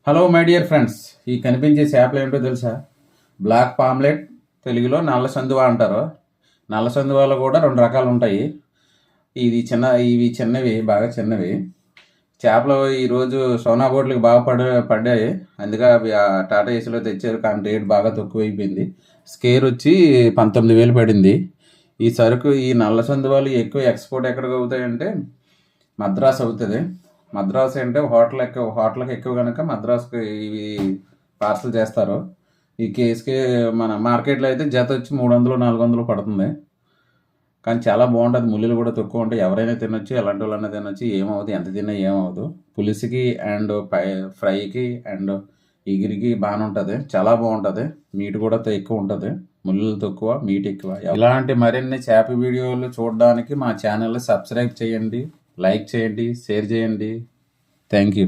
Hello my dear friends, ఈ కనిపించే చేపలు ఏంటో తెలుసా? బ్లాక్ పామ్లెట్, తెలుగులో నల్ల సందువ అంటారు. నల్ల సందువాలో కూడా రెండు రకాలు ఉంటాయి. ఇవి చిన్నవి, బాగా చిన్నవి చేపలు. ఈరోజు సోనా బోట్లకి బాగా పడ్డాయి. అందుకే అవి టాటా ఏసీలో తెచ్చారు, కానీ రేట్ బాగా తక్కువైపోయింది. స్కేర్ వచ్చి 19,000 పడింది. ఈ సరుకు, ఈ నల్ల సందువాలు ఎక్కువ ఎక్స్పోర్ట్ ఎక్కడికి అవుతాయంటే మద్రాసు అవుతుంది. మద్రాసు అంటే హోటల్కి ఎక్కువ కనుక మద్రాసుకి ఇవి పార్సల్ చేస్తారు. ఈ కేసుకి మన మార్కెట్లో అయితే జత వచ్చి 300-400 పడుతుంది. కానీ చాలా బాగుంటుంది, ముళ్ళులు కూడా తక్కువ ఉంటాయి. ఎవరైనా తినొచ్చు, ఎలాంటి వాళ్ళైనా తినొచ్చు, ఏమవుతుంది, ఎంత తిన్నా ఏమవుదు. పులుసుకి అండ్ ఫ్రైకి అండ్ ఎగిరికి బాగానే ఉంటుంది, చాలా బాగుంటుంది. మీట్ కూడా ఎక్కువ ఉంటుంది, ముళ్ళు తక్కువ, మీట్ ఎక్కువ. ఇలాంటి మరిన్ని చేప వీడియోలు చూడడానికి మా ఛానల్ని సబ్స్క్రైబ్ చేయండి, లైక్ చేయండి, షేర్ చేయండి. Thank you.